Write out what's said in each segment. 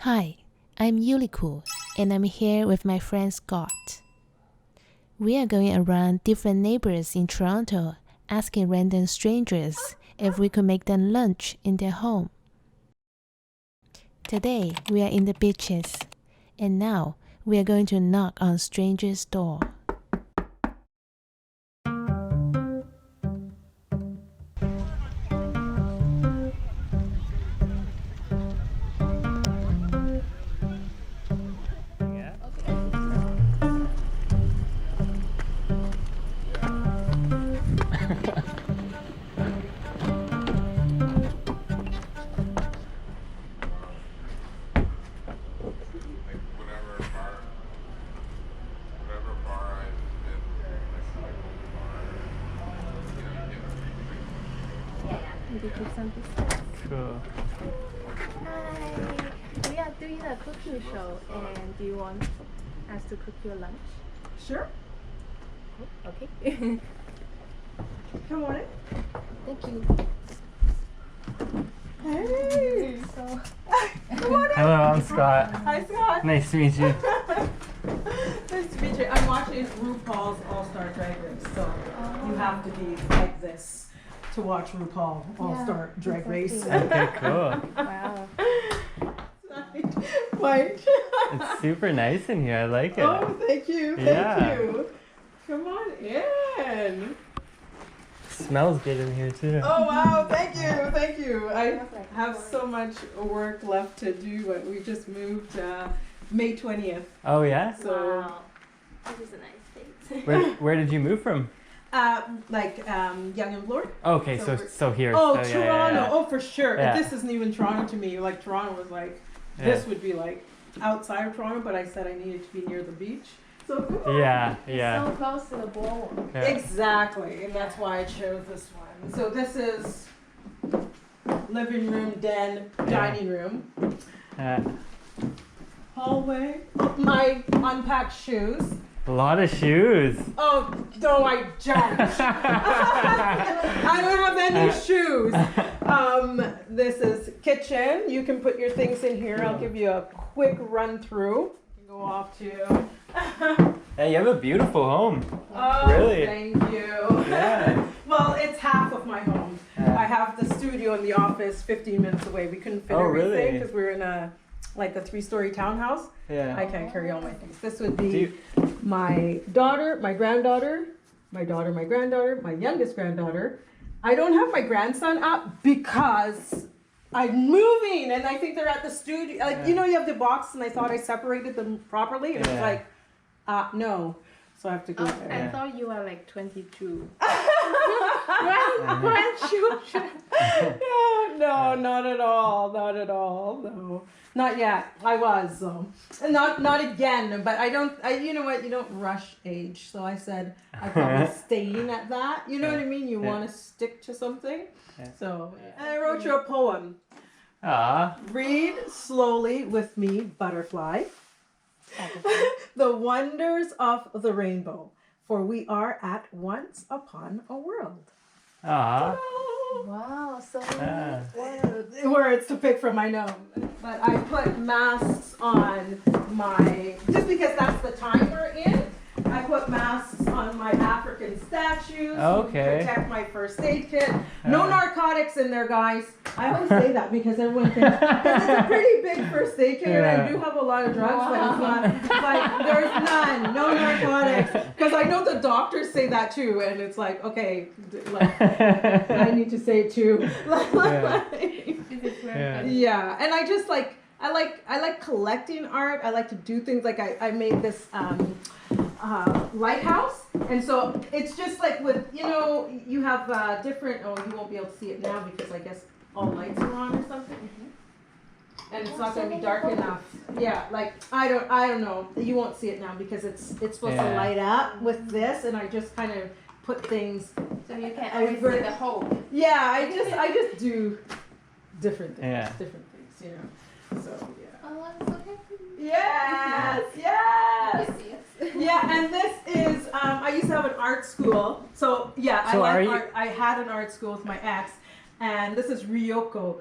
Hi, I'm Yuliku, and I'm here with my friend Scott. We are going around different neighbors in Toronto, asking random strangers if we could make them lunch in their home. Today, we are in the beaches, and now we are going to knock on strangers' door. Cool. Hi, we are doing a cooking show, and do you want us to cook your lunch? Sure. Okay. Come on in. Thank you. Hey. So, Come on in. Hello, I'm Scott. Hi, Scott. Nice to meet you. Nice to meet you. I'm watching RuPaul's All-Star Drag Race, so you have to be like this to watch RuPaul All-Star Drag Race. Okay, cool. wow. Right. It's super nice in here. I like it. Oh, thank you. Yeah. Thank you. Come on in. Smells good in here too. Oh, wow. Thank you. Thank you. I have so much work left to do, but we just moved May 20th. Oh yeah. So, Wow. This is a nice place. Where did you move from? Young and Bloor. Okay, So so here. Oh, so, yeah, Toronto. yeah, yeah. Oh, for sure. Yeah. This isn't even Toronto to me. Like, Toronto was like, this would be like outside of Toronto, but I said I needed to be near the beach. So, come on. Yeah, yeah. So close to the boardwalk. Yeah. Exactly. And that's why I chose this one. So, this is living room, den, dining room, hallway, my unpacked shoes. A lot of shoes. Oh, no, I don't. I don't have any shoes. This is kitchen. You can put your things in here. I'll give you a quick run through. You can go off to. Hey, you have a beautiful home. Oh, Really? thank you. Yeah. Well, it's half of my home. I have the studio and the office 15 minutes away. We couldn't fit everything really? because we're in a 3-story townhouse. Yeah. I can't carry all my things. This would be my daughter, my granddaughter, my daughter, my granddaughter, my youngest granddaughter. I don't have my grandson up because I'm moving and I think they're at the studio. Like, you know, you have the box and I thought I separated them properly and it's like, no. So I have to go there. I thought you were like 22. Grandchildren. No, not at all. Not at all. No. Not yet. I was though. Not again, but you know what, you don't rush age. So I said I'm probably staying at that. You know what I mean? You want to stick to something. Yeah. So and I wrote you a poem. Ah. Read slowly with me, butterfly. The wonders of the rainbow, for we are at once upon a world. Ah. Wow, so Ah. Words to pick from, I know. But I put masks on just because that's the time we're in, I put masks on my African statues Okay. to protect my first aid kit. No narcotics in there, guys. I always say that because everyone thinks, because it's a pretty big first aid kit and I do have a lot of drugs, but it's not, like, there's none, no narcotics. Because I know the doctors say that too, and it's like, okay, like, I need to say it too. Yeah, and I just like, I like collecting art. I like to do things like I made this lighthouse, and so it's just like with, you know, you have different. Oh, you won't be able to see it now because I guess all lights are on or something, and it's not going to be dark enough. Yeah, like I don't know. You won't see it now because it's supposed to light up with this, and I just kind of put things. So you can always see the whole. Yeah, I just do different things. Yeah. Different things, you know. So yeah. Oh, I'm so happy. Yes, yes. Yeah, and this is, I used to have an art school. So yeah, So I had an art school with my ex, and this is Ryoko.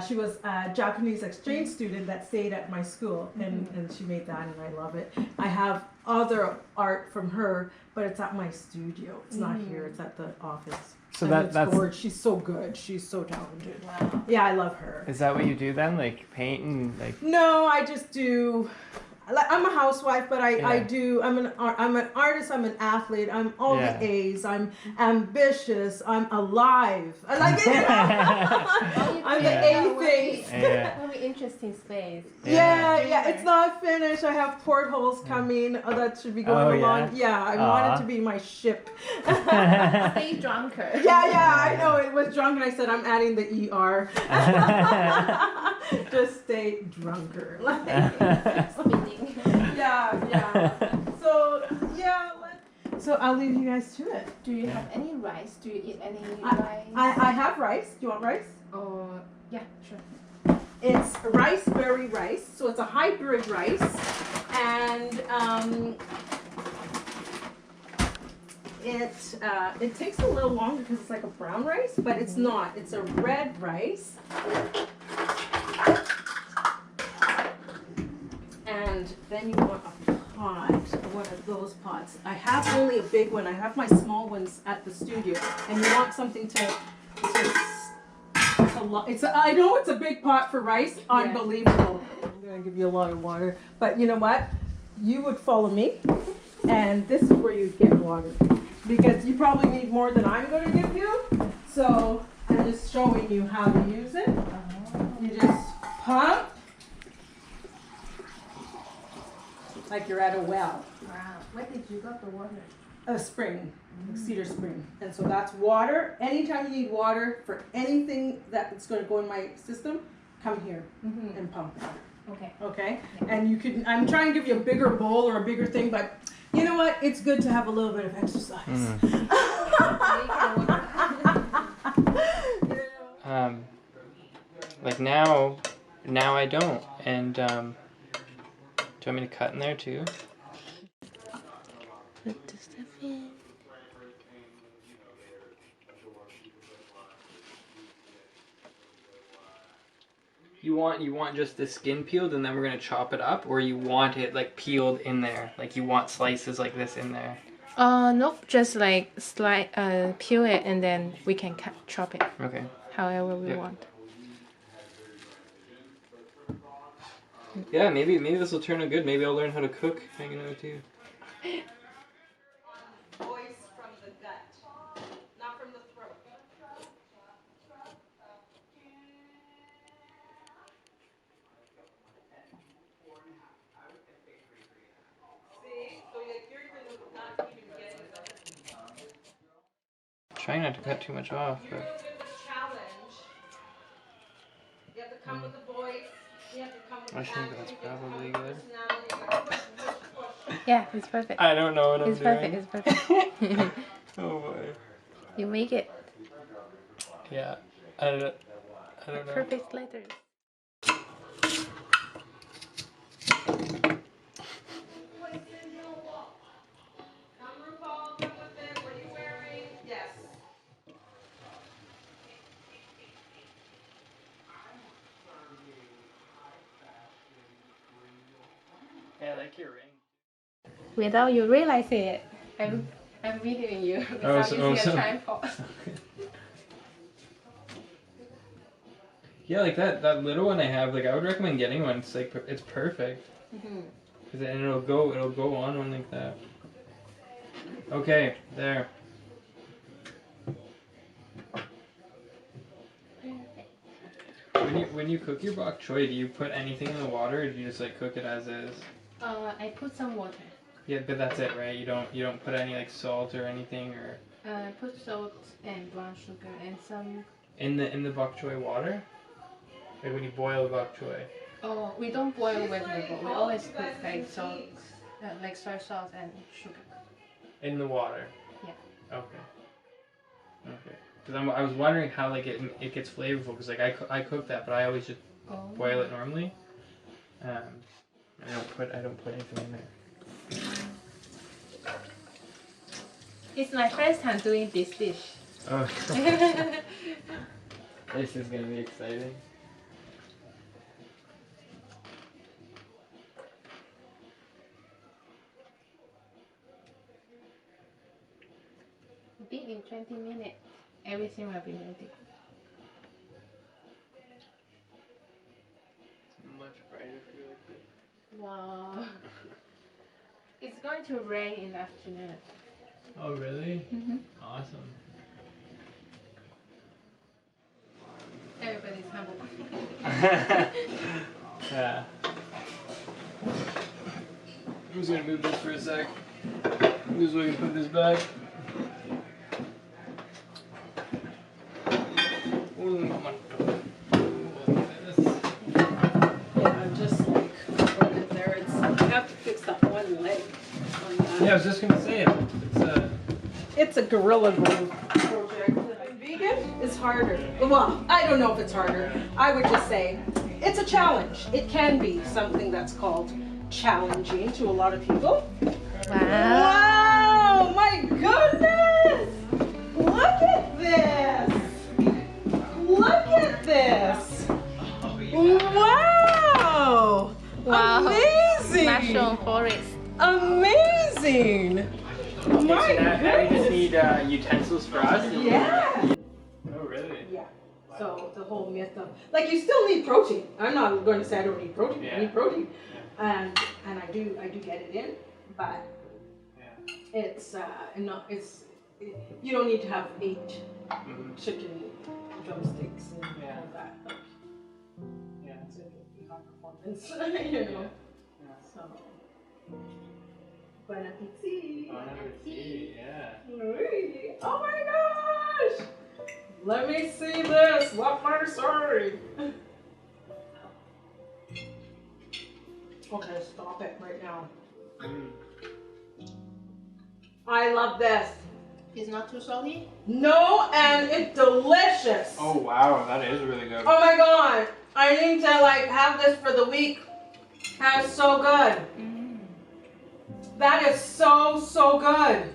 She was a Japanese exchange student that stayed at my school, and she made that, and I love it. I have other art from her, but it's at my studio. It's not here. It's at the office. So And that's gorgeous. She's so good. She's so talented. Wow. Yeah, I love her. is that what you do then? Like paint and like No, I just do. I'm a housewife, but I Yeah. do. I'm an artist. I'm an athlete. I'm all Yeah. the A's. I'm ambitious. I'm alive. I like it. I'm the Yeah. A face. yeah. Very interesting space. Yeah. It's not finished. I have portholes coming. Oh, that should be going Oh, along. Yeah, I want Aw. it to be my ship. Stay drunker. Yeah, I know. It was drunk, and I said I'm adding the ER. Just stay drunker. Spinning. Yeah. So so I'll leave you guys to it. Do you have any rice? Do you eat any rice? I have rice. Do you want rice? Or yeah, sure. It's riceberry rice, so it's a hybrid rice, and it takes a little longer because it's like a brown rice, but it's not. It's a red rice. And then you want a pot, one of those pots. I have only a big one. I have my small ones at the studio, and you want something to I know it's a big pot for rice. Unbelievable. I'm gonna give you a lot of water, but you know what? You would follow me, and this is where you get water, because you probably need more than I'm gonna give you. So I'm just showing you how to use it. You just pump like you're at a well. Wow. Where did you got the water? A spring, Cedar Spring. And so that's water. Anytime you need water for anything that's going to go in my system, come here and pump it. Okay. Okay? And you can, I'm trying to give you a bigger bowl or a bigger thing, but you know what? It's good to have a little bit of exercise. Like now I don't. And do you want me to cut in there too? Put the stuff in. You want just the skin peeled and then we're gonna chop it up, or you want it like peeled in there? Like you want slices like this in there? Nope, just like peel it and then we can chop it Okay. however we Yep. want. Yeah, maybe this will turn out good. Maybe I'll learn how to cook hanging out too. Voice from the gut, not from the throat. See? So you're even not even getting the Trying not to cut too much off, You're but doing this challenge. You have to come with the voice. You have to come with I the think action. that's You have to come probably with good. personality. You have to push. Yeah, it's perfect. I don't know what I'm It's doing. perfect, it's perfect. Oh boy. You make it. Yeah. I don't know. Perfect letters. Come, RuPaul, come with it. What are you wearing? Yes. Yeah, I like your ring. Without you realizing it, I'm videoing you without using a tripod. Yeah, like that little one I have, like I would recommend getting one. It's like it's perfect. Cause then it'll go on one like that. Okay, there. When you cook your bok choy, do you put anything in the water, or do you just like cook it as is? I put some water. Yeah, but that's it, right? You don't put any like salt or anything, or I put salt and brown sugar and some. in the bok choy water. Like when you boil the bok choy. Oh, we don't boil with the we always put like salt, like soy sauce and sugar. In the water. Yeah. Okay. Okay. Because I was wondering how like it gets flavorful, because like I cook that, but I always just boil it normally. I don't put anything in there. It's my first time doing this dish. Oh. This is gonna be exciting. did in 20 minutes. Everything will be ready. Much brighter for you like this. Wow. It's going to rain in the afternoon. Oh, really? Mm-hmm. Awesome. Everybody's humble. Yeah. I'm just gonna move this for a sec. This way I can put this back. Yeah, I'm just like over there. I have to fix that one leg on that. Yeah, I was just gonna say it. It's a gorilla glue project. Vegan is harder. Well, I don't know if it's harder. I would just say it's a challenge. It can be something that's called challenging to a lot of people. Wow, my goodness! Look at this! Look at this! Wow! Wow. Amazing! Mushroom forest. Amazing! My Now you just goodness! need utensils for us. Yeah. Oh, really? Yeah. So the whole myth of like you still need protein. I'm not going to say I don't need protein. I need protein, and I do get it in, but it's you don't need to have 8 chicken drumsticks and all that. Yeah, it's a high performance, you know. So, bon appetit. Bon appetit, yeah. Oh my gosh! Let me see this. What my sorry. Okay, stop it right now. I love this. It's not too salty? No, and it's delicious. Oh wow, that is really good. Oh my god. I need to like have this for the week. That is so good. That is so good.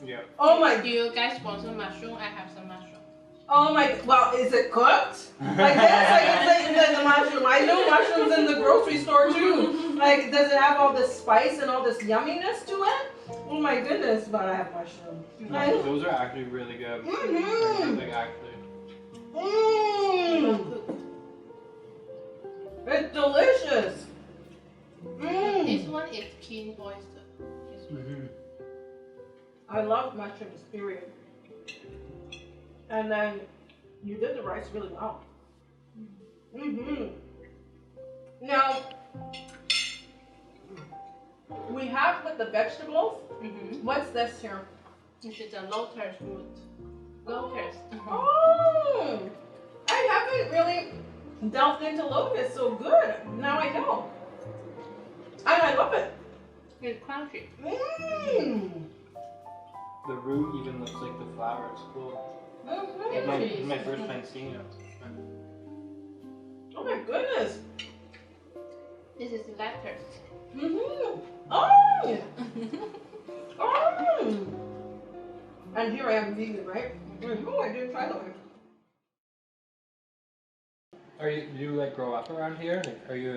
Yeah. Oh my. Do you guys want some mushroom? I have some mushroom. Oh my. Well, is it cooked? Like this? Like it's like the mushroom. I know mushrooms in the grocery store too. Like, does it have all this spice and all this yumminess to it? Oh my goodness, but I have mushroom. Those are actually really good. Like actually. It's delicious. This one is king oyster. I love mushrooms, period. And then you did the rice really well. Now, we have with the vegetables. What's this here? This is a lotus root. Lotus. Oh, I haven't really delved into lotus so good. Now I know. And I love it. It's crunchy. The root even looks like the flower. It's cool. It's my first time seeing it. Oh my goodness. This is lettuce. Oh! And here I am vegan, right? Oh, I didn't try that one. Do you like grow up around here? Like, are you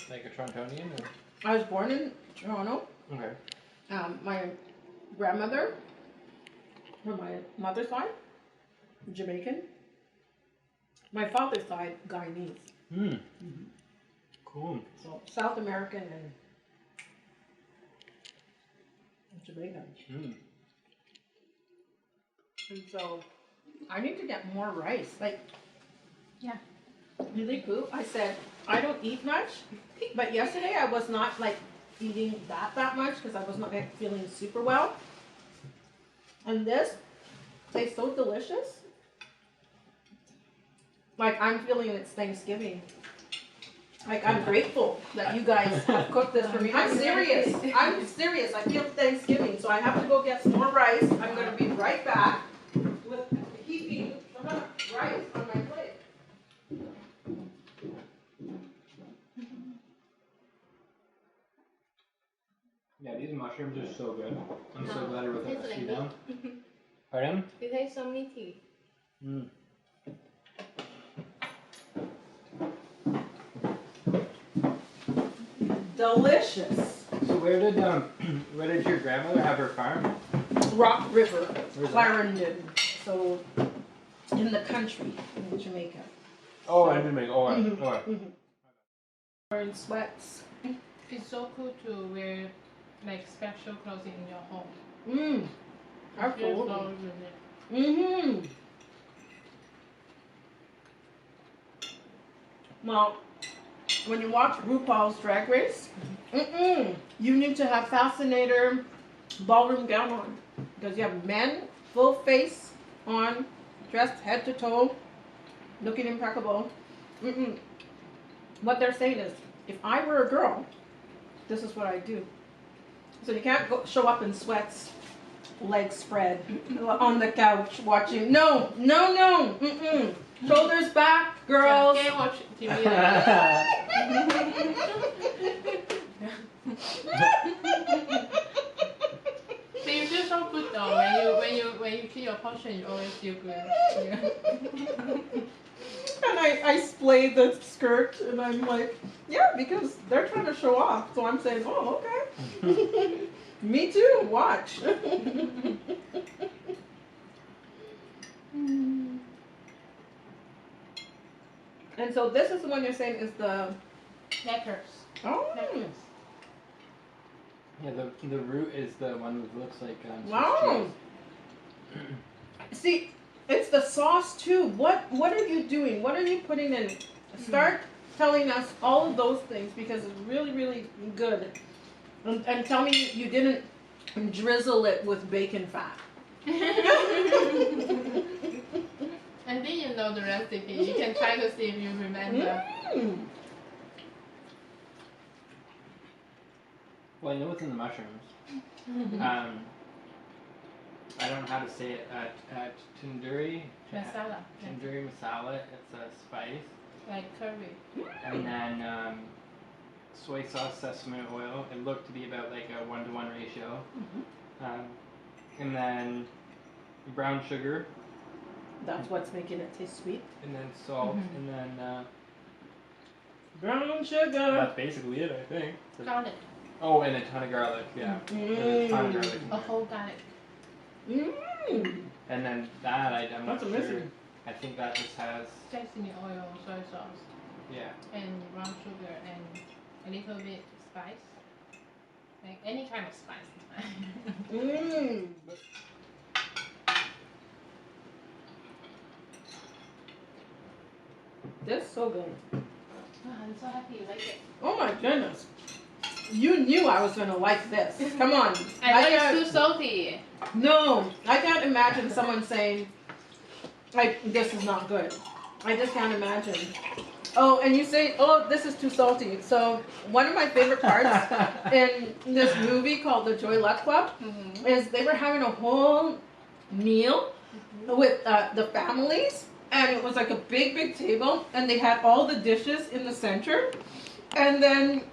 like a Torontonian? Or? I was born in Toronto. Okay. My grandmother, from my mother's side, Jamaican. My father's side, Guyanese. Cool. So South American and Jamaican. And so I need to get more rice. Like, Yuliku, I said, I don't eat much, but yesterday I was not like eating that much because I was not feeling super well. And this tastes so delicious. Like I'm feeling it's Thanksgiving. Like I'm grateful that you guys have cooked this for me. I'm serious. I'm serious. I feel Thanksgiving, so I have to go get some more rice. I'm gonna be right back with heaping rice on my plate. Yeah, these mushrooms are so good. I'm so glad I wrote that Tastes recipe like down. Pardon? It tastes so meaty. Delicious. So where did your grandmother have her farm? Rock River, Where's that? Clarendon. So in the country in Jamaica. Oh, I did make. Oh, alright. Wearing sweats. It's so cool to wear like special clothing in your home. Absolutely. Well, when you watch RuPaul's Drag Race, you need to have fascinator ballroom gown on because you have men full face on, dressed head to toe, looking impeccable. What they're saying is, if I were a girl, this is what I do. So you can't show up in sweats, legs spread, on the couch watching. No. Shoulders back, girls. Can't watch TV. So you feel so good though when you keep your posture, you always feel good. Yeah. And I splay the skirt, and I'm like, yeah, because they're trying to show off. So I'm saying, oh, okay. Me too. Watch. And so this is the one you're saying is the Necklace. oh Necklace. Yeah, the root is the one that looks like wow. See, it's the sauce too. What are you doing? What are you putting in? Start telling us all of those things because it's really, really good. And tell me you didn't drizzle it with bacon fat. I think you know the recipe. You can try to see if you remember. Well, I know what's in the mushrooms. I don't know how to say it. Tandoori Masala. Tandoori masala. It's a spice. Like curry. And then soy sauce, sesame oil. It looked to be about like a 1-to-1 ratio. And then brown sugar. That's what's making it taste sweet. And then salt. And then Brown sugar. that's basically it, I think. Garlic. Oh, and a ton of garlic. Yeah. There's a ton of garlic. A whole garlic. And then that I'm not That's sure. amazing. I think that just has Sesame oil, soy sauce, yeah. and brown sugar, and a little bit spice. Like any kind of spice is fine. This is so good. I'm so happy you like it. Oh my goodness. You knew I was gonna like this. Come on. I know it's too salty. No, I can't imagine someone saying, like, this is not good. I just can't imagine. Oh, and you say, oh, this is too salty. So one of my favorite parts in this movie called The Joy Luck Club is they were having a whole meal with the families. And it was like a big, big table. And they had all the dishes in the center. And then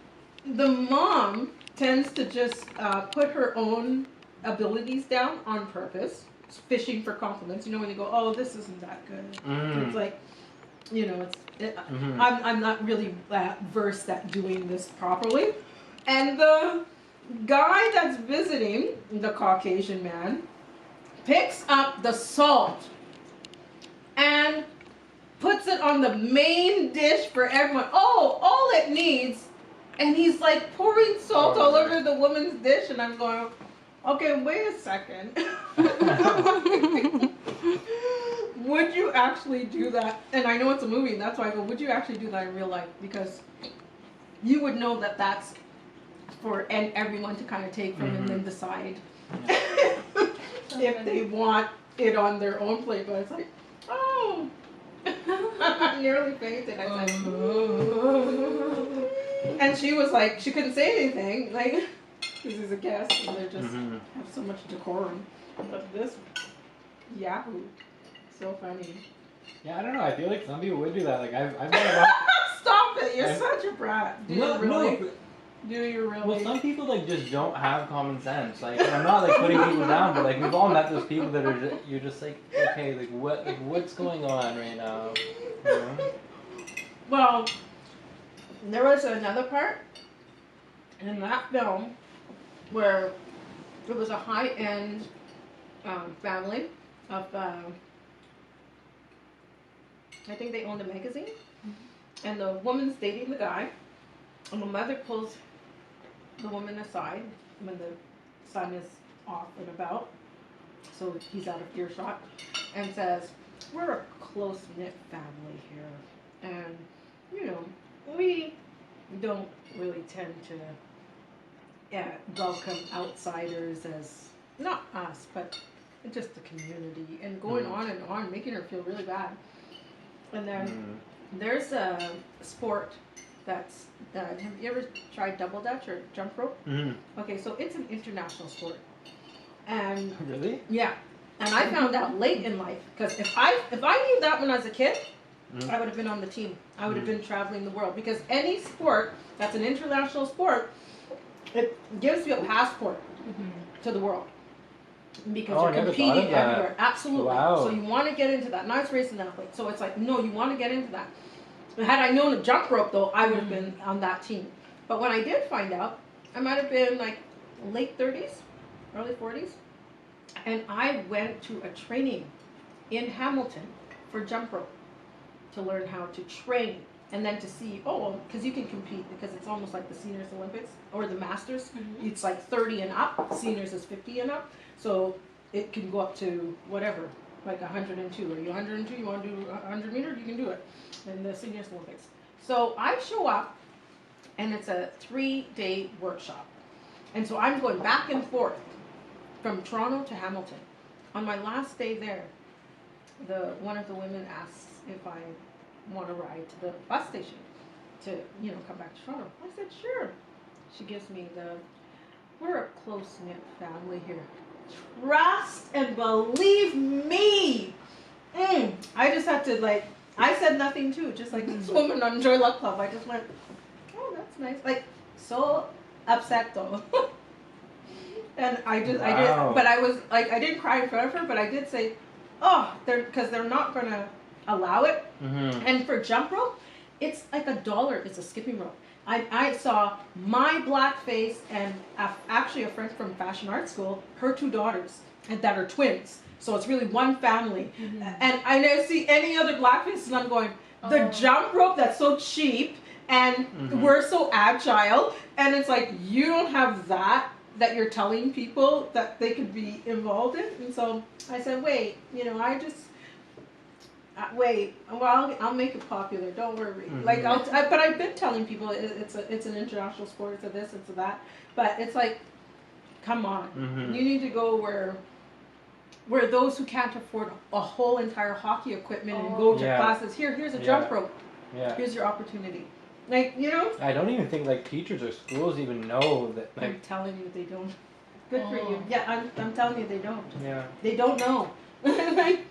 the mom tends to just put her own abilities down on purpose, fishing for compliments. You know, when you go, oh, this isn't that good. It's like, you know, I'm not really versed at doing this properly. And the guy that's visiting, the Caucasian man, picks up the salt and puts it on the main dish for everyone. Oh, all it needs. And he's like pouring salt all over the woman's dish, and I'm going, okay, wait a second. Would you actually do that? And I know it's a movie, and that's why I go, would you actually do that in real life? Because you would know that that's for everyone to kind of take from and then decide if they want it on their own plate. But it's like, oh, I nearly fainted. I said, and she was like, she couldn't say anything, like, because he's a guest and they just have so much decorum. But this, yahoo, so funny. Yeah, I don't know. I feel like some people would do that. Like I've never watched. Stop it! You're such a brat. Do you really? Do you really? Well, some people like just don't have common sense. Like, and I'm not like putting people down, but like we've all met those people that are you're just like, okay, like what's going on right now? You know? Well, there was another part in that film where it was a high-end family of, I think they owned a magazine, and the woman's dating the guy, and the mother pulls the woman aside when the son is off and about, so he's out of earshot, and says, we're a close-knit family here, and, you know, we don't really tend to welcome outsiders as, not us, but just the community, and going on and on, making her feel really bad. And then there's a sport that's, have you ever tried double dutch or jump rope? Okay, so it's an international sport. And Really? yeah, and I found out late in life, because if I knew that when I was a kid, I would have been on the team. I would have been traveling the world, because any sport that's an international sport, it gives you a passport to the world, because you're competing everywhere. Absolutely. Wow. So you want to get into that. And I was raised an athlete, so it's like, no, you want to get into that. But had I known a jump rope, though, I would have been on that team. But when I did find out, I might have been like late 30s, early 40s, and I went to a training in Hamilton for jump rope to learn how to train, and then to see, because you can compete, because it's almost like the seniors Olympics or the masters. It's like 30 and up, seniors is 50 and up, so it can go up to whatever, like 102. Are you 102? You want to do 100 meters? You can do it in the seniors Olympics. So I show up, and it's a 3-day workshop, and so I'm going back and forth from Toronto to Hamilton. On my last day there, one of the women asks if I want to ride to the bus station to, come back to Toronto. I said, sure. She gives me we're a close-knit family here. Trust and believe me. I just had to, I said nothing too, just like this woman on Joy Luck Club. I just went, oh, that's nice. So upset though. And I did, but I was I didn't cry in front of her, but I did say, because they're not going to allow it. And for jump rope, it's like $1. It's a skipping rope. I saw my black face and actually a friend from Fashion Art School, her 2 daughters, and that are twins. So it's really one family. And I never see any other black faces, and I'm going, the jump rope that's so cheap, and we're so agile, and it's like, you don't have that you're telling people that they could be involved in. And so I said, wait, I'll make it popular, don't worry. But I've been telling people it's an international sport, it's a this, it's a that, but it's like, come on, you need to go where those who can't afford a whole entire hockey equipment and go to classes, here's a jump rope, here's your opportunity. I don't even think teachers or schools even know that. I'm telling you, they don't. Good for you. Yeah, I'm telling you, they don't. Yeah. They don't know. They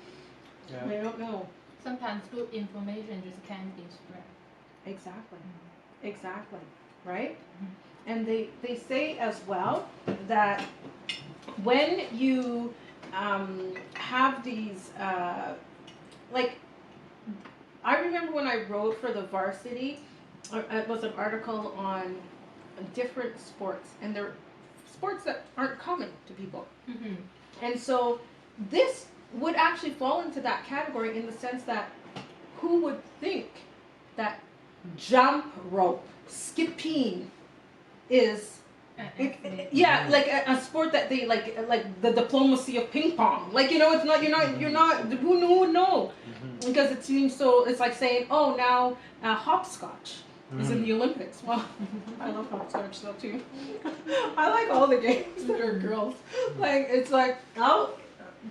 don't know. Sometimes good information just can't be spread. Exactly. Right? And they say as well that when you have these, I remember when I wrote for the varsity, it was an article on different sports, and they're sports that aren't common to people. And so this would actually fall into that category, in the sense that who would think that jump rope, skipping is a sport that they like the diplomacy of ping pong. It's not, you're not who would know? Because it seems so, it's like saying, now hopscotch is in the Olympics. Well, I love hopscotch though too. I like all the games that are girls. It's like, I'll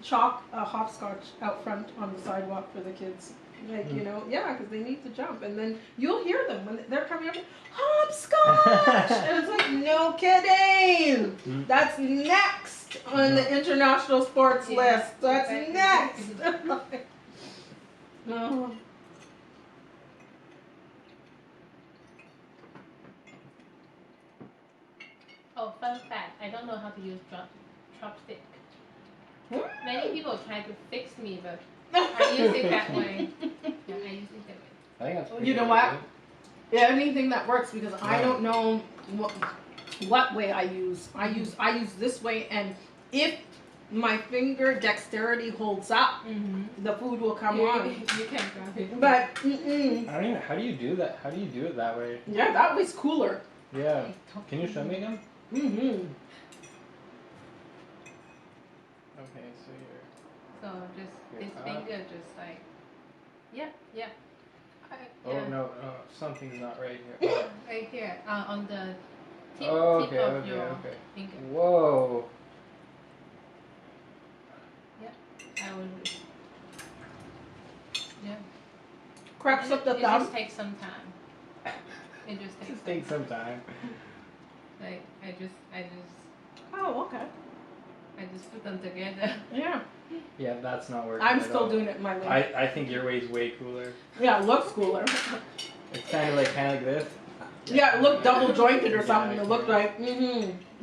chalk a hopscotch out front on the sidewalk for the kids. Because they need to jump, and then you'll hear them when they're coming up, hopscotch, and it's like, no kidding. That's next on the international sports list. That's next. No. Oh, fun fact, I don't know how to use chopstick. Many people try to fix me, but I use it that way. Yeah, I use it that way. I think that's You know what? Yeah, anything that works, because I don't know what way I use. I use this way, and if my finger dexterity holds up, the food will come on. You can grab it. But I don't even. How do you do that? How do you do it that way? yeah, that was cooler. Yeah. Can you show me again? Okay, so you're. So just Your this top. finger, just like, yeah. Oh no, something's not right here. Right here, on the tip, Oh, tip okay, of okay, your okay. finger. Whoa. I will. Yeah. Cracks up the It thumb. just takes some time. It just takes. Just take some time. Like I just Oh, okay. put them together. Yeah. Yeah, that's not working. I'm at still all. doing it my way. I think your way's way cooler. Yeah, it looks cooler. It's kind of like this. Yeah, it looked double jointed or Yeah, something. It looked yeah. like,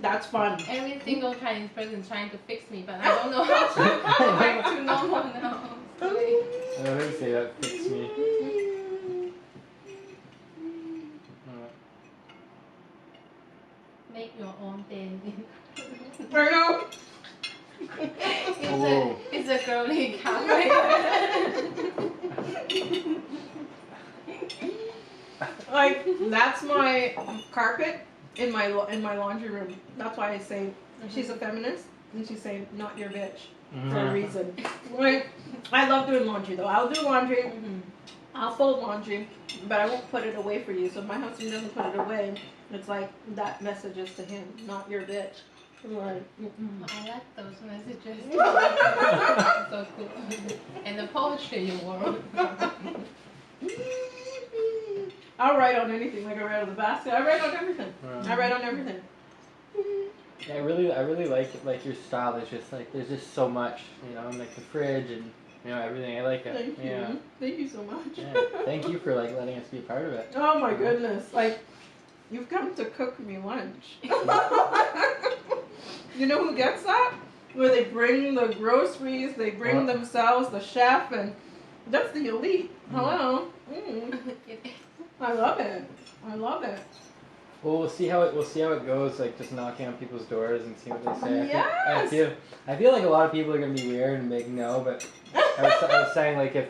that's fun. Every single Chinese person trying to fix me, but I don't know how to go back to normal now. Sorry. I don't say that fix me. Make your own thing. I know. It's a girly camera. Like, that's my carpet in my laundry room. That's why I say she's a feminist and she's saying not your bitch for a reason. Like, I love doing laundry though. I'll do laundry. I'll fold laundry, but I won't put it away for you. So if my husband doesn't put it away, it's like that message is to him, not your bitch. Like, I like those messages. So cool. And the poetry you wrote. I'll write on anything. Like I write on the basket. I write on everything. I write on everything. Yeah, I really like your style. There's just like there's just so much, you know, and like the fridge and you know everything. I like it. Thank you. Yeah. Thank you so much. Yeah. Thank you for like letting us be a part of it. Oh my goodness. Like, you've come to cook me lunch. You know who gets that? Where they bring the groceries, they bring themselves, the chef, and that's the elite. Hello. I love it. I love it. Well, we'll see how it goes. Like just knocking on people's doors and see what they say. Yes. I feel like a lot of people are gonna be weird and make no, but I was saying like if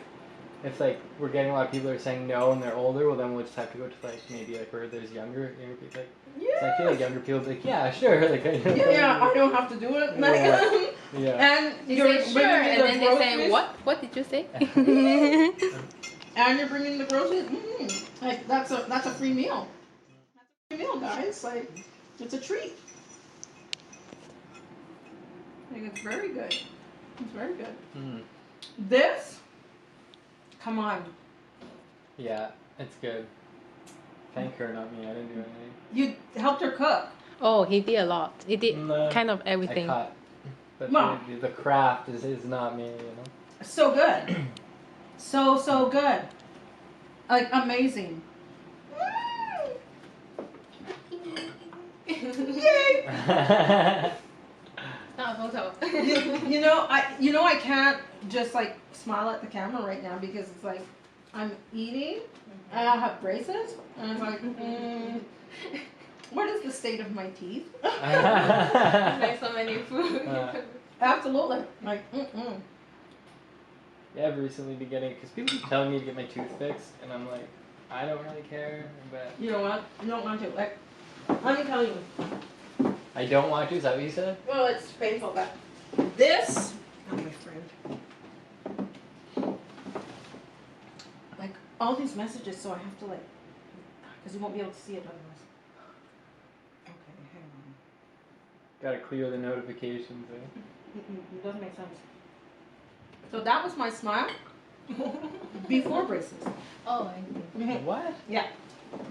like we're getting a lot of people that are saying no and they're older, well then we'll just have to go to like maybe like where there's younger people. Like, so I feel like younger people be like, yeah, sure, like I don't have to do it. Yeah. And You you're say bringing sure, me and the then they say groceries. what? What did you say? And you're bringing the groceries. Like that's a free meal. That's a free meal, guys. Like it's a treat. I think it's very good. It's very good. This, come on. Yeah, it's good. Thank her, not me. I didn't do anything. You helped her cook. Oh, he did a lot. He did No, kind of everything. I cut. But Mom. the craft is not me, you know. So good. So good. Like amazing. Yay! Not a photo. you know I can't just like smile at the camera right now because it's like I'm eating and I have braces and it's like what is the state of my teeth? There's so many food. Absolutely. Like Yeah, I've recently been getting, because people keep telling me to get my tooth fixed, and I'm like, I don't really care, but... You know what? You don't want to. Like, let me tell you. I don't want to, is that what you said? Well, it's painful, but this, oh my friend. Like, all these messages, so I have to like, because you won't be able to see it otherwise. Okay, hang on. Gotta clear the notifications, eh? It doesn't make sense. So that was my smile before braces. Oh, I see. What? Yeah.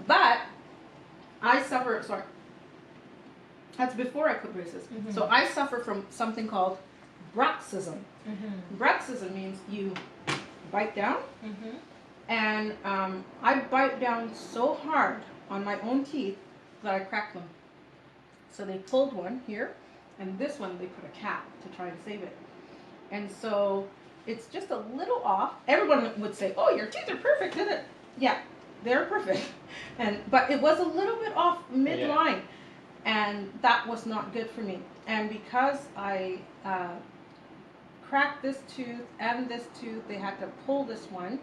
But I suffer, sorry. That's before I put braces. So I suffer from something called bruxism. Bruxism means you bite down. And I bite down so hard on my own teeth that I crack them. So they pulled one here, and this one they put a cap to try and save it. And so it's just a little off. Everyone would say, "Oh, your teeth are perfect, isn't it?" Yeah, they're perfect. But it was a little bit off midline, and that was not good for me. And because I cracked this tooth and this tooth. They had to pull this one.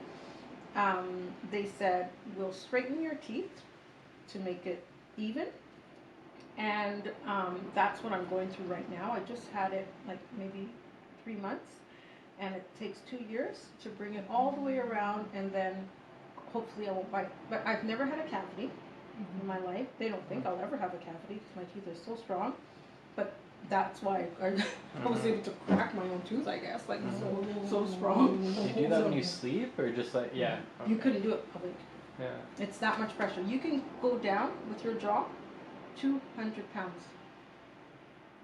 They said, we'll straighten your teeth to make it even. And that's what I'm going through right now. I just had it like maybe 3 months. And it takes 2 years to bring it all the way around. And then hopefully I won't bite. But I've never had a cavity in my life. They don't think I'll ever have a cavity because my teeth are so strong. But that's why I was able to crack my own tooth, I guess. Like, so strong. Do you do that when you sleep or just like, yeah? Okay. You couldn't do it awake. Yeah. It's that much pressure. You can go down with your jaw 200 pounds.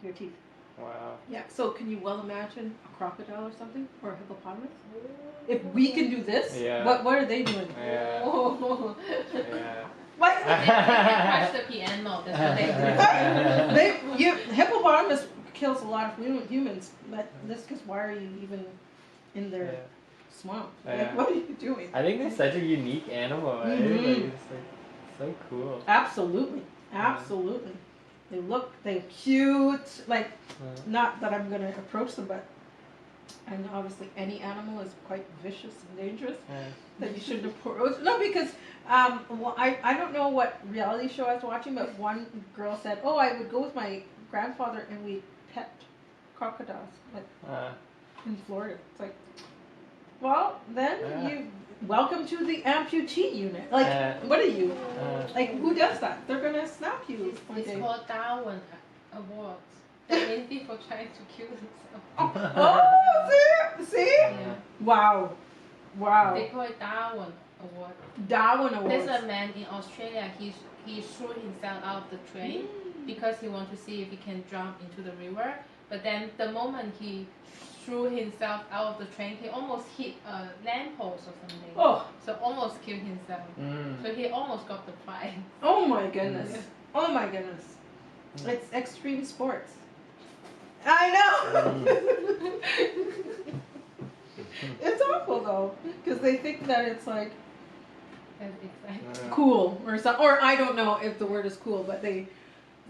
Your teeth. Wow. Yeah. So can you well imagine a crocodile or something? Or a hippopotamus? If we can do this, Yeah. what are they doing? Yeah. Oh. Yeah. What? They can crush the piano. That's what they do. Hippopotamus kills a lot of humans, but this is why are you even in their swamp? Yeah. Like, what are you doing? I think they're such a unique animal, right? Mhm. Like, it's like so cool. Absolutely. Absolutely. They're cute. Like, not that I'm gonna approach them, but and obviously any animal is quite vicious and dangerous that you shouldn't approach. No, because well, I don't know what reality show I was watching, but one girl said, "Oh, I would go with my grandfather and we pet crocodiles like in Florida." It's like, well, then you welcome to the amputee unit. Like, what are you? Like, who does that? They're gonna snap you. It's called Darwin Awards. That means people trying to kill themselves. Oh, see? Yeah. Wow. They call it Darwin Award. Darwin Awards. There's a man in Australia. He threw himself out of the train because he wanted to see if he can jump into the river. But then the moment he threw himself out of the train, he almost hit a lamppost or something. Oh. So almost killed himself. So he almost got the prize. Oh my goodness. Oh my goodness. It's extreme sports. I know. It's awful though, because they think that it's like That's exciting. cool or something, or I don't know if the word is cool, but they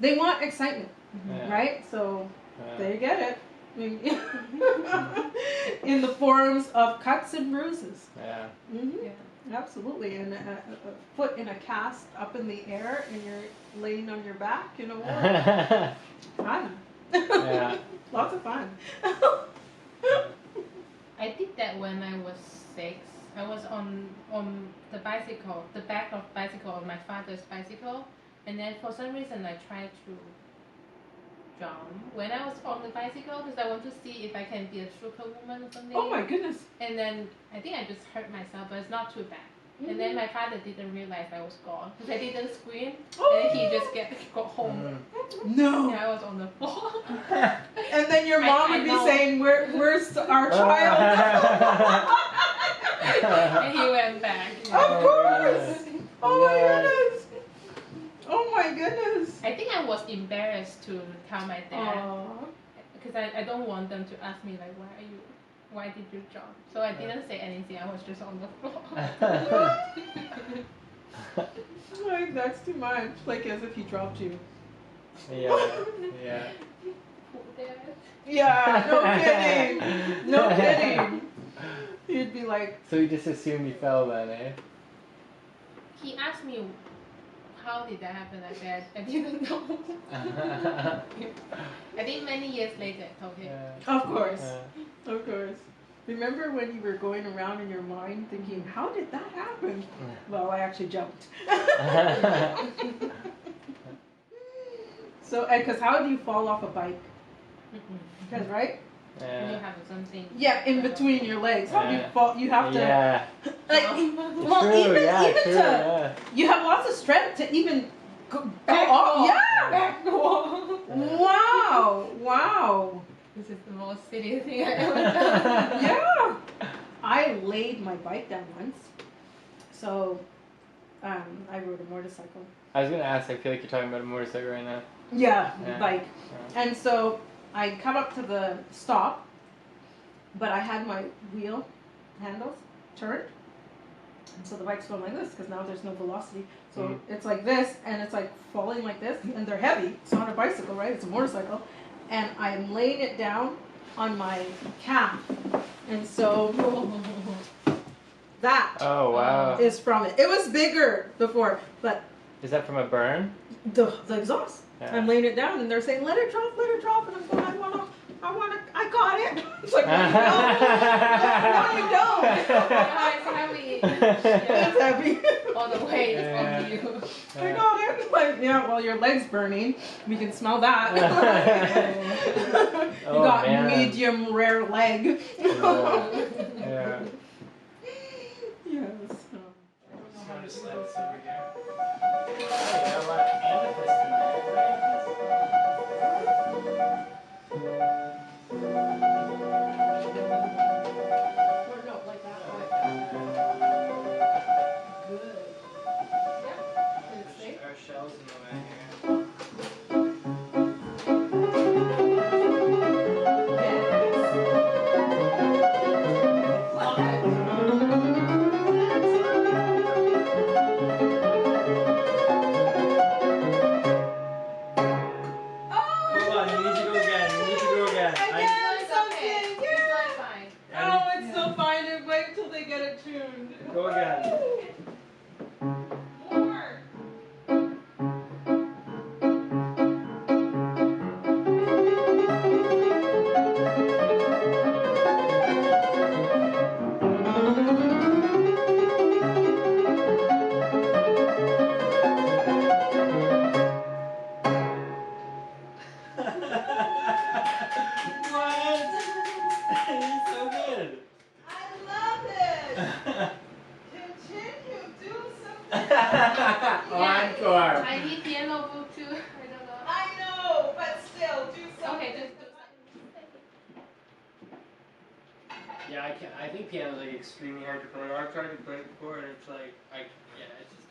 want excitement, right? So they get it. I mean, in the forms of cuts and bruises. Yeah. Absolutely, and a foot in a cast up in the air, and you're laying on your back in a war. Fun. Yeah. Lots of fun. I did that when I was 6. I was on the bicycle, the back of bicycle of my father's bicycle, and then for some reason I tried to jump when I was on the bicycle because I want to see if I can be a superwoman or something. Oh my goodness. And then I think I just hurt myself, but it's not too bad. And then my father didn't realize I was gone because I didn't scream, and he just got home. No. Yeah, I was on the floor. And then your mom would be saying, "Where's our child?" And he went back. Of course. Oh my goodness. Oh my goodness. I think I was embarrassed to tell my dad Aww. because I don't want them to ask me like, why did you jump? So I didn't say anything. I was just on the floor. Like, that's too much. Like as if he dropped you. Yeah. Poor dad. Yeah, no kidding. No kidding. He'd be like, So you just assumed you fell then, eh? He asked me, how did that happen? I said, I didn't know. I think many years later I told him. of course. Of course. Remember when you were going around in your mind thinking, how did that happen? Well, I actually jumped. So, because how do you fall off a bike? Because, right? And you have something. Yeah, in between your legs. How do you fall? You have to. Like, well, True, even true, to. You have lots of strength to even go off. Yeah. Back wall. Wow. This is the most silly thing I ever done. Yeah. I laid my bike down once. So, I rode a motorcycle. I was gonna ask. I feel like you're talking about a motorcycle right now. Yeah, bike. And so I come up to the stop, but I had my wheel handles turned. And so the bike's going like this because now there's no velocity. So it's like this, and it's like falling like this, and they're heavy. It's not a bicycle, right? It's a motorcycle. And I'm laying it down, on my calf, and so that Oh wow. is from it. It was bigger before, but Is that from a burn? the exhaust. Yeah. I'm laying it down, and they're saying, let it drop, and I'm going, I got it. It's like, no, you don't. It's heavy. It's heavy. All the weight is Yeah. on you. I got it. Like, yeah, well, your leg's burning. We can smell that. You Oh, got man. medium rare leg. Yeah. Yes. Our shells in the way here. Hold on, you need to go again. You need to go again. It's okay. It's fine. Oh, it's so fine. Wait till they get it tuned. Go again. More. What? You're so good. I love it. Continue. Do something. Encore. I need piano book too. I don't know. I know, but still, do something. Okay, just. Yeah, I can't. I think piano's like extremely hard to play. I've tried to play it before, and it's like, yeah, it's just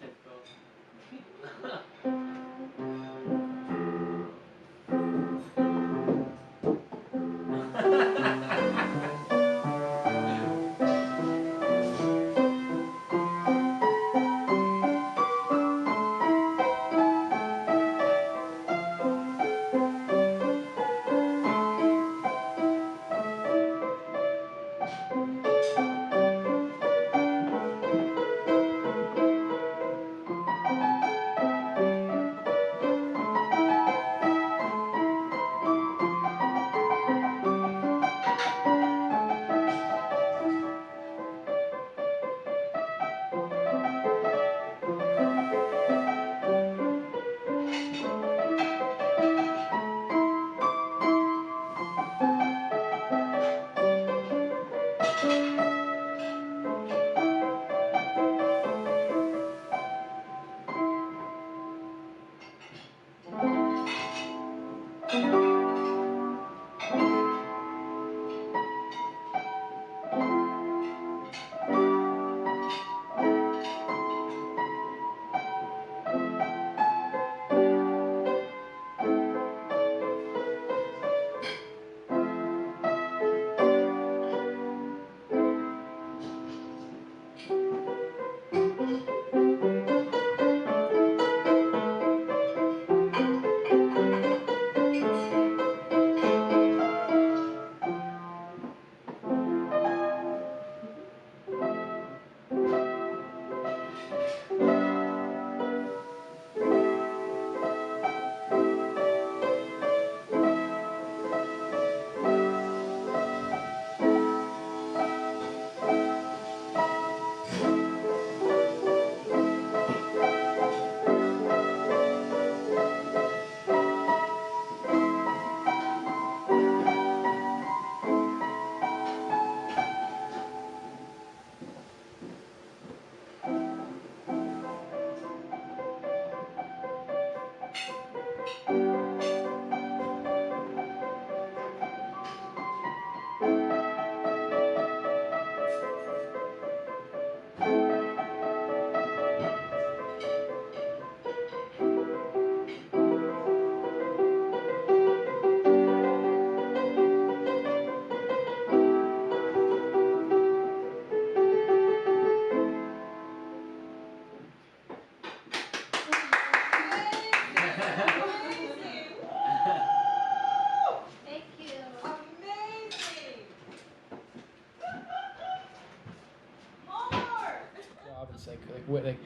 what, like,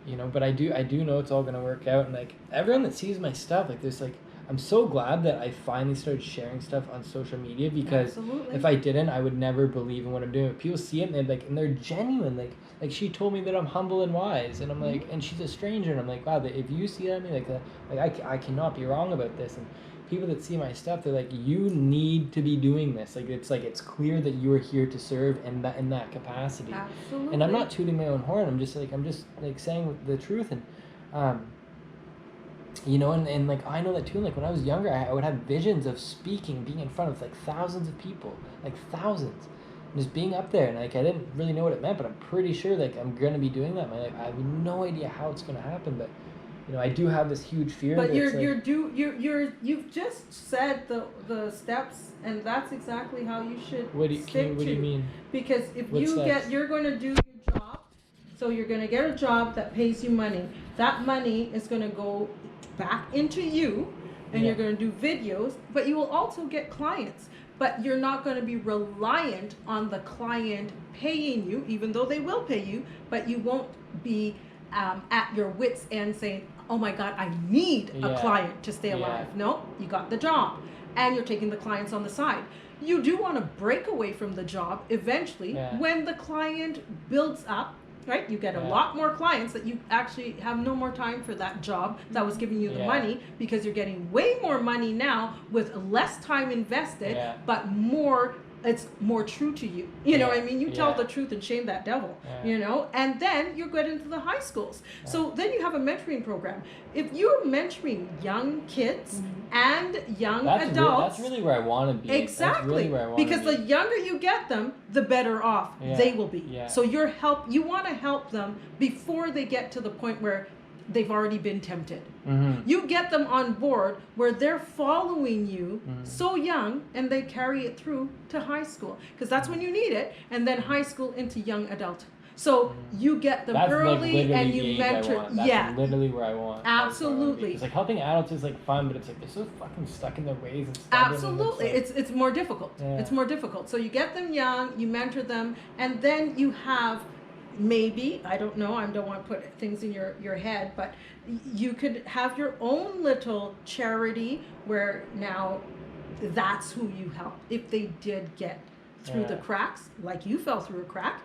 you know, but I do know it's all gonna work out, and like everyone that sees my stuff, like there's like, I'm so glad that I finally started sharing stuff on social media, because Absolutely. if I didn't, I would never believe in what I'm doing. People see it and they're genuine. Like she told me that I'm humble and wise, and I'm like, and she's a stranger, and I'm like, wow, if you see that in me, I cannot be wrong about this. And people that see my stuff, they're like, you need to be doing this. Like it's clear that you are here to serve in that capacity. Absolutely. And I'm not tooting my own horn. I'm just saying the truth. And you know, and like I know that too. Like when I was younger, I would have visions of speaking, being in front of like thousands of people, like thousands, and just being up there. And like I didn't really know what it meant, but I'm pretty sure like I'm gonna be doing that in my life. I have no idea how it's gonna happen, but you know, I do have this huge fear. But you've just said the steps, and that's exactly how you should What do you mean? Because if you're going to do your job, so you're going to get a job that pays you money. That money is going to go back into you, and you're going to do videos, but you will also get clients. But you're not going to be reliant on the client paying you, even though they will pay you, but you won't be at your wit's end saying, oh my God, I need a client to stay alive. No, you got the job, and you're taking the clients on the side. You do want to break away from the job eventually when the client builds up, right? You get a lot more clients that you actually have no more time for that job that was giving you the money, because you're getting way more money now with less time invested, but more. It's more true to you. You know what I mean? You tell the truth and shame that devil, you know? And then you get into the high schools. So then you have a mentoring program. If you're mentoring young kids and young adults. That's really where I want to be. Exactly. That's really where I want to be. Because the younger you get them, the better off they will be. So you want to help them before they get to the point where they've already been tempted. You get them on board where they're following you so young, and they carry it through to high school, because that's when you need it, and then high school into young adult. So you get them early, like and you mentor. That's literally where I want. Absolutely. It's like helping adults is like fun, but it's like they're so fucking stuck in their ways and stuff. Absolutely. It's more difficult. It's more difficult. So you get them young, you mentor them, and then you have, maybe, I don't know, I don't want to put things in your head, but you could have your own little charity where now that's who you help. If they did get through the cracks, like you fell through a crack,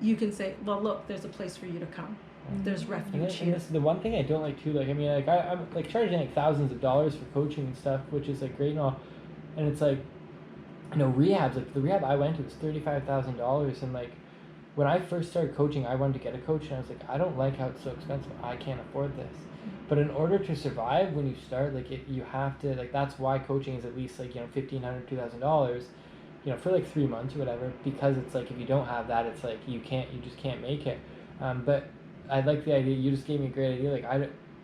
you can say, well, look, there's a place for you to come. There's refuge here. And this is the one thing I don't like too. Like, I mean, like I'm like charging like thousands of dollars for coaching and stuff, which is like great and all, and it's like, you know, rehabs, like the rehab I went to was $35,000, and like, when I first started coaching, I wanted to get a coach, and I was like, I don't like how it's so expensive. I can't afford this. But in order to survive when you start, like you have to, like, that's why coaching is at least like, you know, $1,500, $2,000, you know, for like 3 months or whatever, because it's like, if you don't have that, it's like, you just can't make it. But I like the idea, you just gave me a great idea. Like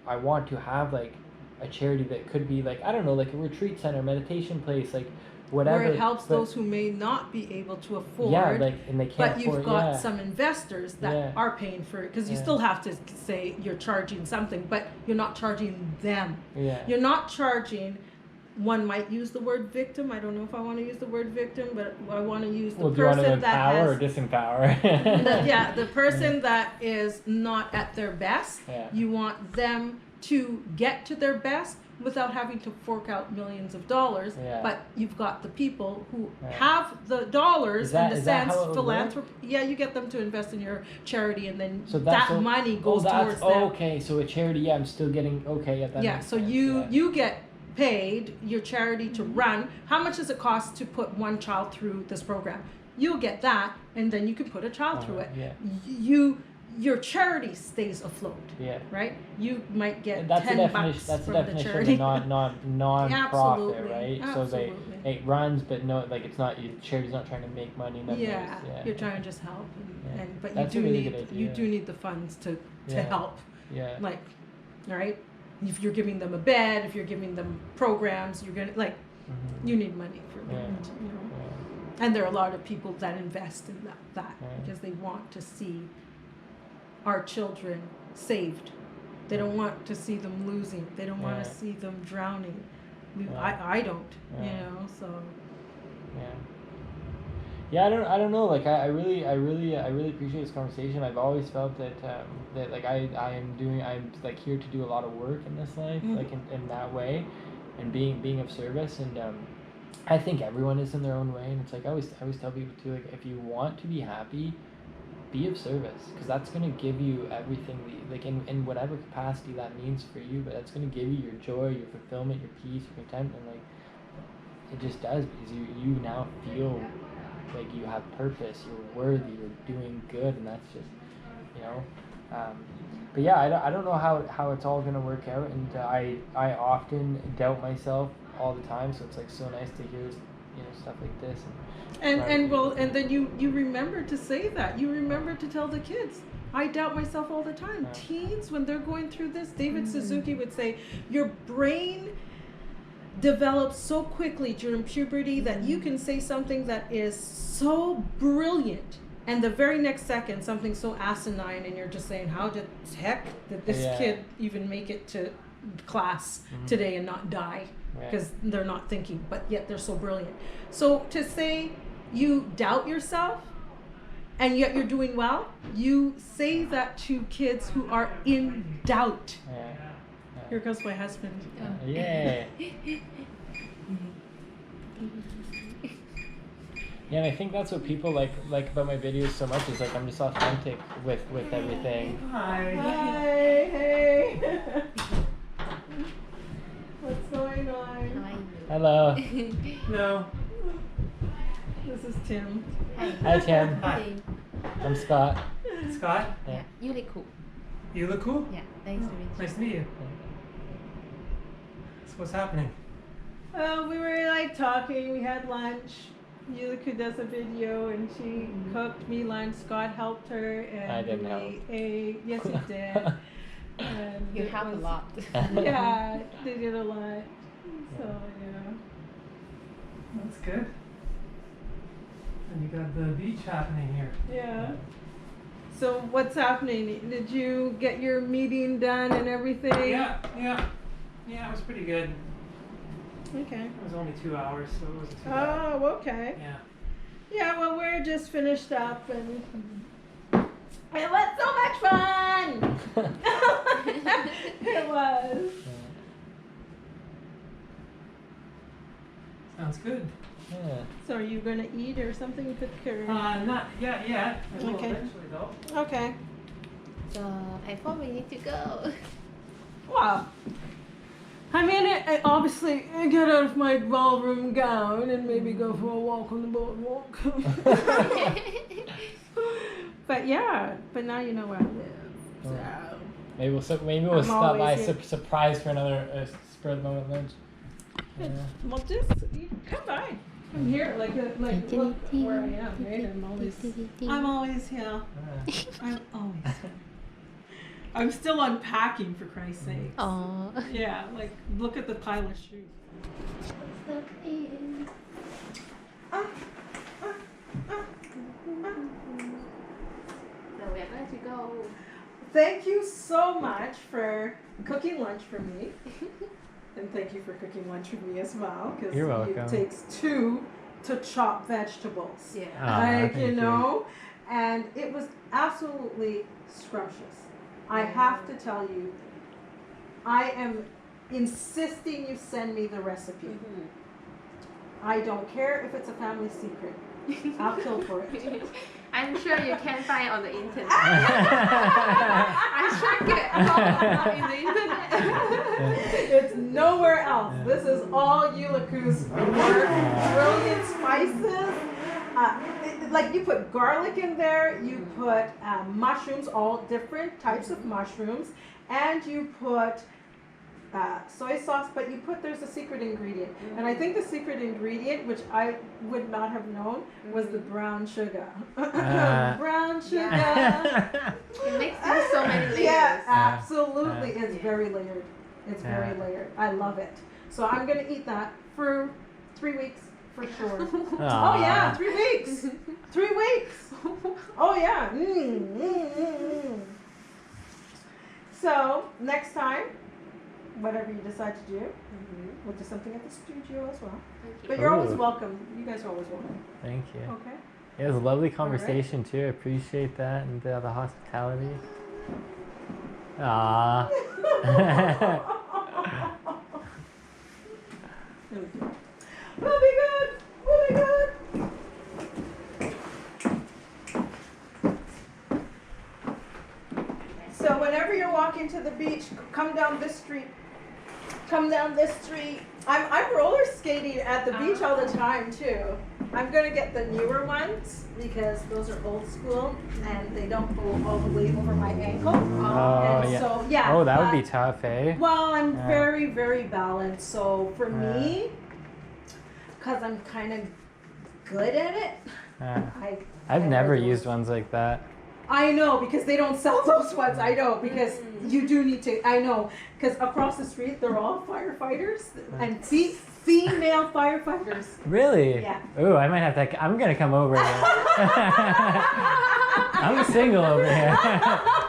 I want to have like a charity that could be like, I don't know, like a retreat center, meditation place, like, whatever, where it helps those who may not be able to afford. And they can't but you've afford, got some investors that are paying for it, because you still have to say you're charging something, but you're not charging them. You're not charging. One might use the word victim. I don't know if I want to use the word victim, but I want to use the person that has. Or disempower? The person that is not at their best. You want them to get to their best without having to fork out millions of dollars, but you've got the people who have the dollars in the sense philanthropy. You get them to invest in your charity, and then that money goes towards them. Okay, so a charity, I'm still getting that. So you get paid your charity to run. How much does it cost to put one child through this program? You'll get that, and then you can put a child through it. Your charity stays afloat. Right? You might get $10 from the charity. That's non-profit, right? Absolutely. So it runs, but no, like it's not, your charity's not trying to make money. You're trying to just help, but that's you do need the funds to help. Like, all right, if you're giving them a bed, if you're giving them programs, you're gonna you need money for that. You know? And there are a lot of people that invest in that because they want to see our children saved. They don't want to see them losing. They don't want to see them drowning. I don't, you know, so. Yeah, I don't know. Like I really appreciate this conversation. I've always felt that that like I'm like here to do a lot of work in this life, like in that way, and being of service. And I think everyone is in their own way. And it's like I always tell people too, like if you want to be happy, be of service, because that's gonna give you everything like in whatever capacity that means for you. But that's gonna give you your joy, your fulfillment, your peace, your contentment. Like it just does, because you now feel like you have purpose, you're worthy, you're doing good, and that's just, you know. But yeah, I don't know how it's all gonna work out, and I often doubt myself all the time. So it's like so nice to hear, you know, stuff like this. And then you remember to say that. You remember to tell the kids. I doubt myself all the time. Yeah. Teens, when they're going through this, David Suzuki would say, your brain develops so quickly during puberty that you can say something that is so brilliant, and the very next second something so asinine, and you're just saying, how the heck did this kid even make it to class today and not die? Because they're not thinking, but yet they're so brilliant. So to say you doubt yourself and yet you're doing well, you say that to kids who are in doubt. Here goes my husband. Yeah. Yeah, and I think that's what people like about my videos so much, is like I'm just authentic with everything. Hi. Hi. Hey. What's going on? Hello. No. This is Tim. Hi Tim. Hi. I'm Scott. Scott? Yeah, Yuliku. You look cool? Yeah, nice to meet you. Nice to meet you. So what's happening? We were like talking, we had lunch. Yuliku does a video and she cooked me lunch. Scott helped her and I didn't we help. ate. Yes, you did. And You it help a was- lot. Yeah, they did a lot. So yeah. That's good. And you got the beach happening here. Yeah. So what's happening? Did you get your meeting done and everything? Yeah, it was pretty good. Okay. It was only 2 hours, so it wasn't too bad. Oh, okay. Yeah. Yeah, well, we're just finished up and it was so much fun! It was. Sounds good. Yeah. So are you gonna eat or something? Not yet. I will Okay. eventually though. Okay. So I thought we need to go. Wow. I mean, I obviously get out of my ballroom gown and maybe go for a walk on the boardwalk. But yeah, but now you know where I live. So. Maybe we'll I'm stop by always here. surprise for another spur of the moment lunch. Yeah. Well, just come by. I'm here, like look where I am, right? I'm always here. I'm always here. I'm still unpacking, for Christ's sake. Oh. Yeah, like look at the pile of shoes. So we're going to go. Thank you so much for cooking lunch for me. And thank you for cooking lunch for me as well, because You're welcome. it takes two to chop vegetables. Yeah. Like, thank you know, and it was absolutely scrumptious. I have to tell you, I am insisting you send me the recipe. I don't care if it's a family secret. I'll kill for it. I'm sure you can find it on the internet. I checked it on the internet. It's nowhere else. This is all Yuliku's work. Brilliant spices. Like you put garlic in there, you put mushrooms, all different types of mushrooms, and you put soy sauce, but there's a secret ingredient. And I think the secret ingredient, which I would not have known, was the brown sugar. Brown sugar. It makes it so many layers. Yeah, absolutely. It's very layered. It's very layered. I love it. So I'm going to eat that for 3 weeks for sure. Oh yeah, 3 weeks. 3 weeks. Oh yeah. So next time, whatever you decide to do, we'll do something at the studio as well. But you're always Ooh. welcome. You guys are always welcome. Thank you. Okay. It was a lovely conversation too. I appreciate that and the hospitality. Ah. We'll be good. We'll be good. So whenever you're walking to the beach, come down this street. Come down this street. I'm roller skating at the beach all the time too. I'm gonna get the newer ones because those are old school and they don't go all the way over my ankle. Oh, yeah. So yeah. Oh, that would be tough, eh? Well, I'm very, very balanced. So for me, because I'm kind of good at it, I've never used ones like that. I know, because they don't sell those ones. I know, because you do need to. I know, because across the street they're all firefighters and female firefighters. Really? Yeah. Ooh, I might have to. I'm gonna come over here. I'm single over here.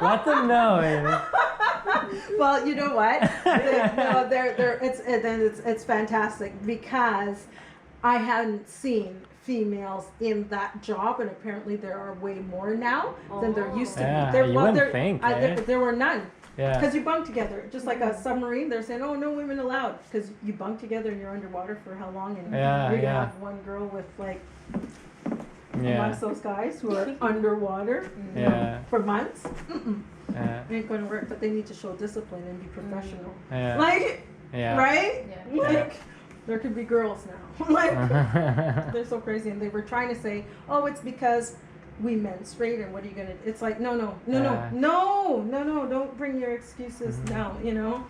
Let them know. Well, you know what? It's fantastic because I hadn't seen females in that job, and apparently there are way more now than there used to be. You wouldn't think, there were none. Yeah. Because you bunk together, just like a submarine. They're saying, "Oh, no women allowed," because you bunk together and you're underwater for how long? And you're gonna have one girl with like amongst those guys who are underwater for months. Ain't gonna work. But they need to show discipline and be professional. Like, right? Yeah. Like, there could be girls now. Like, they're so crazy, and they were trying to say, "Oh, it's because we menstruate, and what are you gonna?" It's like, no, don't bring your excuses now. You know,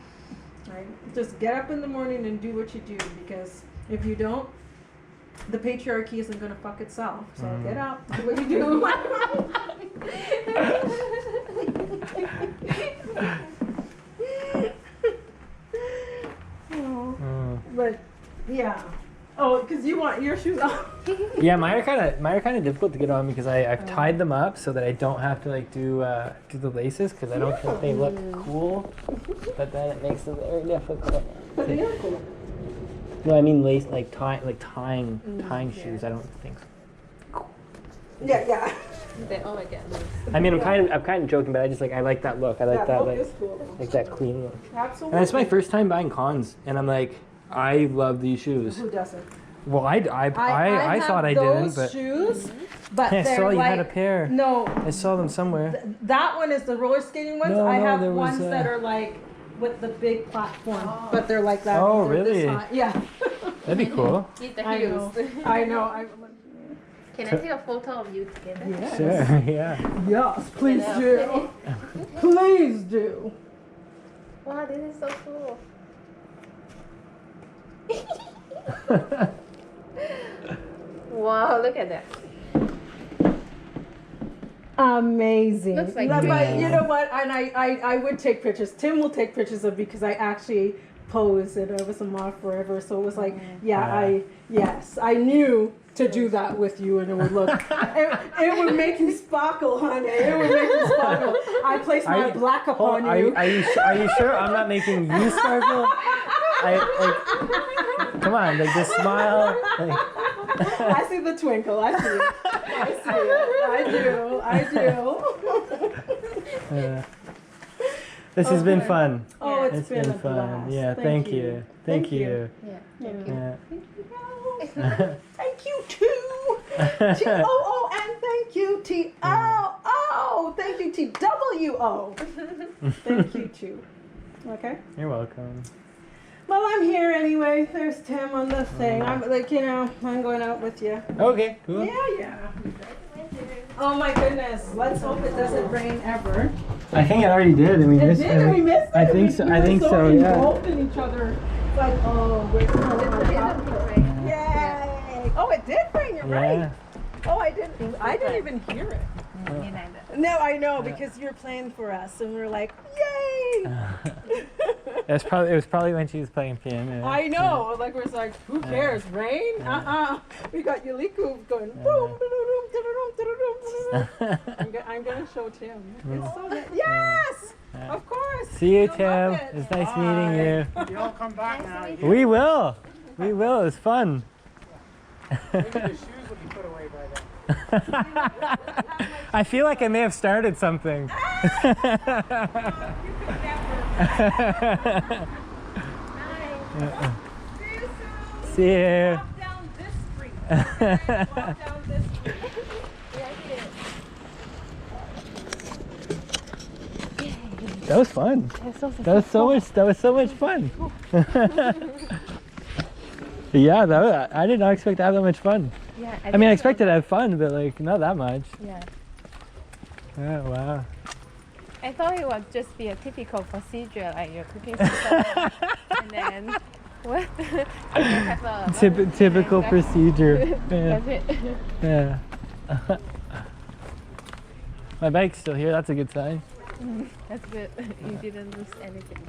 right? Just get up in the morning and do what you do, because if you don't, the patriarchy isn't gonna fuck itself. So get up, do what you do. But yeah. Oh, because you want your shoes off. Yeah, mine are kind of difficult to get on because I've tied them up so that I don't have to like do the laces because I don't think they look cool. But then it makes them very difficult. But they are cool. No, I mean lace tying shoes. I don't think so. Yeah. They always get loose. I mean, I'm kind of joking, but I like that look. I like that look is cool. like that clean look. Absolutely. And it's my first time buying cons, and I'm like, I love these shoes. Who doesn't? Well, I thought I didn't, but shoes, but I they're saw you like, had a pair. No, I saw them somewhere. that one is the roller skating ones. No, I no, have there was, ones that are like with the big platform, but they're like that. Oh, they're this really? high. Yeah. That'd be cool. Need the I heels. know. Can I take a photo of you together? Yes. Sure. Yeah. Yes, please Yeah. do. Please do. Wow, this is so cool. Wow, look at that. Amazing. Looks like But dreams. you know what? And I would take pictures. Tim will take pictures of me because I actually posed and I was a model forever. So it was like, I knew to do that with you, and it would look, it would make you sparkle, honey. It would make you sparkle. I placed my black upon you. Are you sure I'm not making you sparkle? Come on, like just smile. Like. I see the twinkle. I see it. I do. This has been fun. Oh, it's been a fun. blast. Yeah, thank you. Thank you. Yeah, thank Yeah. Thank you too. T-O-O and thank you T-O-O. Thank you T-W-O. Thank you too. Okay. You're welcome. Well, I'm here anyway. There's Tim on the thing. I'm like, I'm going out with you. Okay, cool. Yeah. Oh my goodness. Let's hope it doesn't rain ever. I think it already did. I mean, It did, and we missed it. I think so. We I think were so. so Yeah. involved in each other. It's like, oh, we're Yay! Oh, it did rain. You're right. Oh, I didn't even hear it. Me neither. No, I know, because you were playing for us, and we were like, yay! It was probably when she was playing piano. I know. Like, we're like, who cares? Rain? We got Yuliku going boom, I'm gonna show Tim. It's so nice. Yes! Of course! See you, You'll love Tim. it. It's nice meeting you. You all come back now. We will. It's fun. Maybe the shoes will be put away by then. I feel like I may have started something. See you. Walk down this street. Okay, walk down this street. That was fun. That was so much fun. Yeah, I did not expect to have that much fun. Yeah. I mean, I expected to have fun, but like not that much. Yeah. Oh wow. I thought it would just be a typical procedure, like you're cooking something, and then what? You have a Typical procedure. Yeah. That's it. Yeah. My bike's still here. That's a good sign. That's good. You didn't lose anything.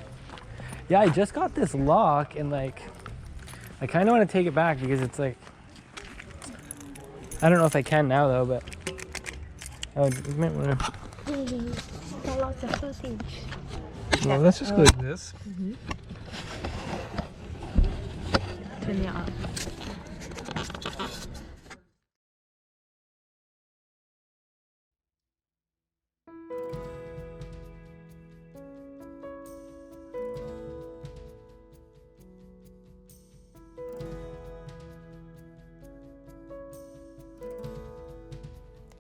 Yeah, I just got this lock and like I kind of want to take it back because it's like I don't know if I can now though, but I might want to. Lots of footage. Well, let's just go like this. Turn it on.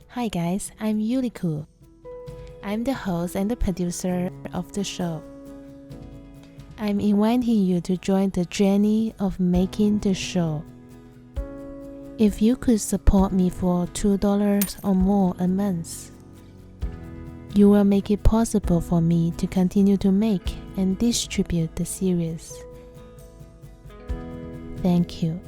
Hi guys, I'm Yuliku. I'm the host and the producer of the show. I'm inviting you to join the journey of making the show. If you could support me for $2 or more a month, you will make it possible for me to continue to make and distribute the series. Thank you.